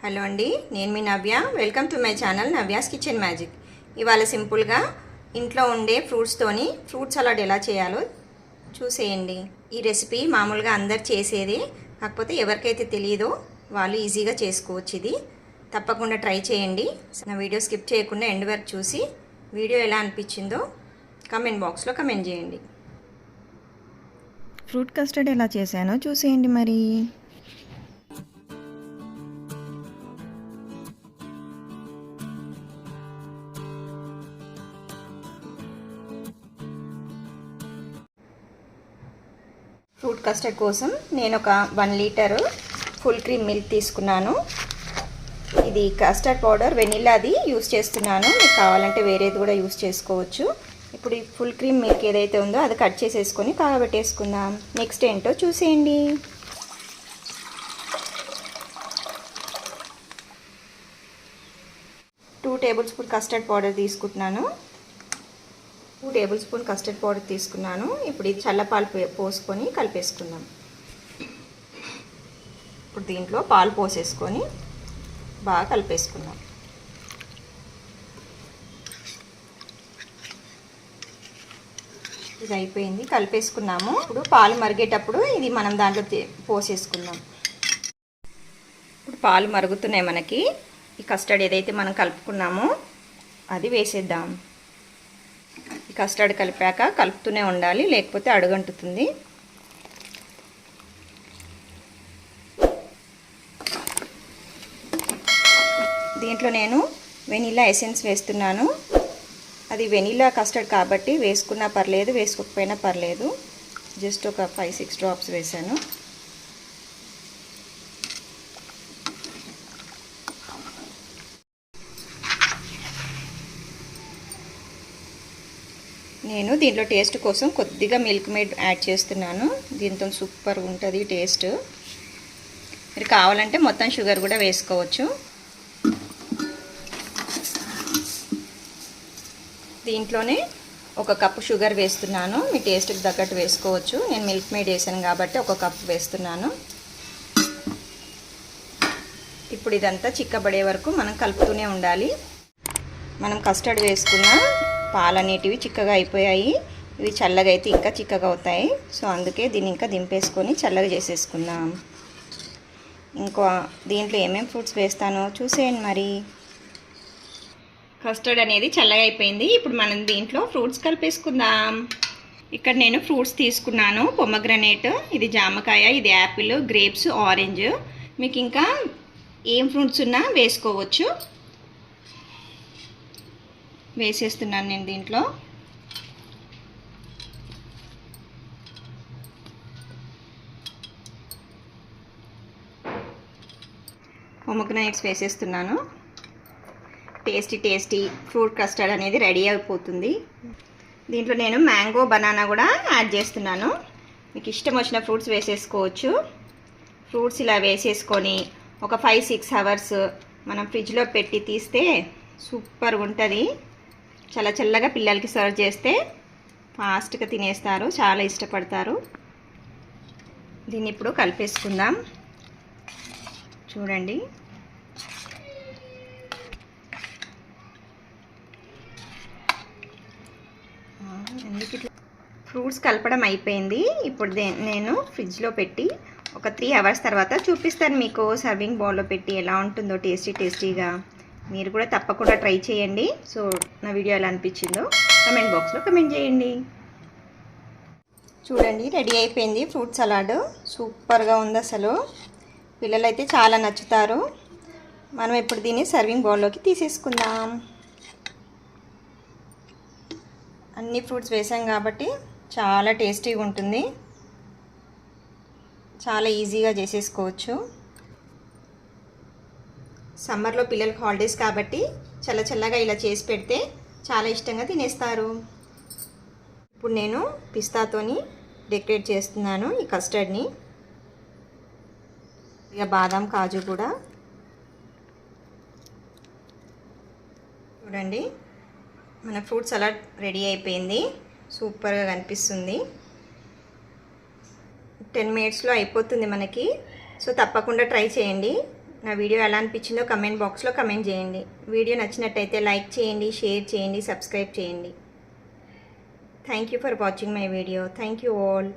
Hello అండి, నేను మీ Navya. Welcome to my channel Navya's kitchen magic. ఇవాళ సింపుల్గా ఇంట్లో ఉండే ఫ్రూట్స్తోని ఫ్రూట్ సలాడ్ ఎలా చేయాలో చూసేయండి. ఈ రెసిపీ మామూలుగా అందరు చేసేదే, కాకపోతే ఎవరికైతే తెలియదో వాళ్ళు ఈజీగా చేసుకోవచ్చు. ఇది తప్పకుండా ట్రై చేయండి. నా వీడియో స్కిప్ చేయకుండా ఎండ్ వరకు చూసి వీడియో ఎలా అనిపించిందో కమెంట్ బాక్స్లో కమెంట్ చేయండి. ఫ్రూట్ కస్టర్డ్ ఎలా చేశానో చూసేయండి. మరి ఫ్రూట్ కస్టర్డ్ కోసం నేను ఒక 1 లీటరు ఫుల్ క్రీమ్ మిల్క్ తీసుకున్నాను. ఇది కస్టర్డ్ పౌడర్ వెనిల్లాది యూస్ చేస్తున్నాను. మీకు కావాలంటే వేరేది కూడా యూస్ చేసుకోవచ్చు. ఇప్పుడు ఈ ఫుల్ క్రీమ్ మిల్క్ ఏదైతే ఉందో అది కట్ చేసేసుకొని కాగబెట్టేసుకుందాం. నెక్స్ట్ ఏంటో చూసేయండి. Two table spoon custard powder తీసుకుంటున్నాను. 2 టేబుల్ స్పూన్ కస్టర్డ్ పౌడర్ తీసుకున్నాను. ఇప్పుడు ఇది చల్లపాలు పోసుకొని కలిపేసుకుందాం. ఇప్పుడు దీంట్లో పాలు పోసేసుకొని బాగా కలిపేసుకుందాం. ఇది అయిపోయింది, కలిపేసుకున్నాము. ఇప్పుడు పాలు మరిగేటప్పుడు ఇది మనం దాంట్లో పోసేసుకుందాం. ఇప్పుడు పాలు మరుగుతున్నాయి. మనకి ఈ కస్టర్డ్ ఏదైతే మనం కలుపుకున్నామో అది వేసేద్దాం. ఈ కస్టర్డ్ కలిపాక కలుపుతూనే ఉండాలి, లేకపోతే అడుగంటుతుంది. దీంట్లో నేను వెనిలా ఎసెన్స్ వేస్తున్నాను. అది వెనిలా కస్టర్డ్ కాబట్టి వేసుకున్నా పర్లేదు, వేసుకోకపోయినా పర్లేదు. జస్ట్ ఒక 5-6 డ్రాప్స్ వేసాను. నేను దీంట్లో టేస్ట్ కోసం కొద్దిగా మిల్క్ మేడ్ యాడ్ చేస్తున్నాను. దీంతో సూపర్ ఉంటుంది టేస్ట్. మీరు కావాలంటే మొత్తం షుగర్ కూడా వేసుకోవచ్చు. దీంట్లోనే 1 కప్పు షుగర్ వేస్తున్నాను. మీ టేస్ట్కి తగ్గట్టు వేసుకోవచ్చు. నేను మిల్క్ మేడ్ వేసాను కాబట్టి 1 కప్పు వేస్తున్నాను. ఇప్పుడు ఇదంతా చిక్కబడే వరకు మనం కలుపుతూనే ఉండాలి. మనం కస్టర్డ్ వేసుకున్న పాలు అనేటివి చిక్కగా అయిపోయాయి. ఇవి చల్లగా అయితే ఇంకా చిక్కగా అవుతాయి. సో అందుకే దీన్ని ఇంకా దింపేసుకొని చల్లగా చేసేసుకుందాం. ఇంకో దీంట్లో ఏమేమి ఫ్రూట్స్ వేస్తానో చూసేయండి. మరి కస్టర్డ్ అనేది చల్లగా అయిపోయింది. ఇప్పుడు మనం దీంట్లో ఫ్రూట్స్ కలిపేసుకుందాం. ఇక్కడ నేను ఫ్రూట్స్ తీసుకున్నాను. పొమగ్రనేట్, ఇది జామకాయ, ఇది యాపిల్, గ్రేప్స్, ఆరెంజ్. మీకు ఇంకా ఏం ఫ్రూట్స్ ఉన్నా వేసుకోవచ్చు. వేసేస్తున్నాను నేను దీంట్లో. పొమగ్రనేట్స్ వేసేస్తున్నాను. టేస్టీ ఫ్రూట్ కస్టర్డ్ అనేది రెడీ అయిపోతుంది. దీంట్లో నేను మ్యాంగో, బనానా కూడా యాడ్ చేస్తున్నాను. మీకు ఇష్టం వచ్చిన ఫ్రూట్స్ వేసేసుకోవచ్చు. ఫ్రూట్స్ ఇలా వేసేసుకొని ఒక 5-6 అవర్స్ మనం ఫ్రిడ్జ్లో పెట్టి తీస్తే సూపర్గా ఉంటుంది. చాలా చల్లగా పిల్లలకి సర్వ్ చేస్తే ఫాస్ట్గా తినేస్తారు, చాలా ఇష్టపడతారు. దీన్ని ఇప్పుడు కలిపేసుకుందాం. చూడండి, ఫ్రూట్స్ కలపడం అయిపోయింది. ఇప్పుడు నేను ఫ్రిడ్జ్లో పెట్టి ఒక 3 అవర్స్ తర్వాత చూపిస్తాను మీకు సర్వింగ్ బౌల్లో పెట్టి ఎలా ఉంటుందో టేస్టీగా. మీరు కూడా తప్పకుండా ట్రై చేయండి. సో నా వీడియో ఎలా అనిపించిందో కమెంట్ బాక్స్లో కమెంట్ చేయండి. చూడండి, రెడీ అయిపోయింది ఫ్రూట్ సలాడ్. సూపర్గా ఉంది అసలు. పిల్లలైతే చాలా నచ్చుతారు. మనం ఇప్పుడు దీన్ని సర్వింగ్ బౌల్లోకి తీసేసుకుందాం. అన్ని ఫ్రూట్స్ వేసాం కాబట్టి చాలా టేస్టీగా ఉంటుంది. చాలా ఈజీగా చేసేసుకోవచ్చు. సమ్మర్లో పిల్లలకి హాలిడేస్ కాబట్టి చల్లగా ఇలా చేసి పెడితే చాలా ఇష్టంగా తినేస్తారు. ఇప్పుడు నేను పిస్తాతోని డెకరేట్ చేస్తున్నాను ఈ కస్టర్డ్ని. ఇక బాదాం, కాజు కూడా. చూడండి, మన ఫ్రూట్ సలాడ్ రెడీ అయిపోయింది. సూపర్గా కనిపిస్తుంది. 10 మినిట్స్లో అయిపోతుంది మనకి. సో తప్పకుండా ట్రై చేయండి. నా వీడియో ఎలా అనిపించిందో కమెంట్ బాక్స్లో కమెంట్ చేయండి. వీడియో నచ్చినట్టయితే లైక్ చేయండి, షేర్ చేయండి, సబ్స్క్రైబ్ చేయండి. Thank you for watching my video. Thank you all.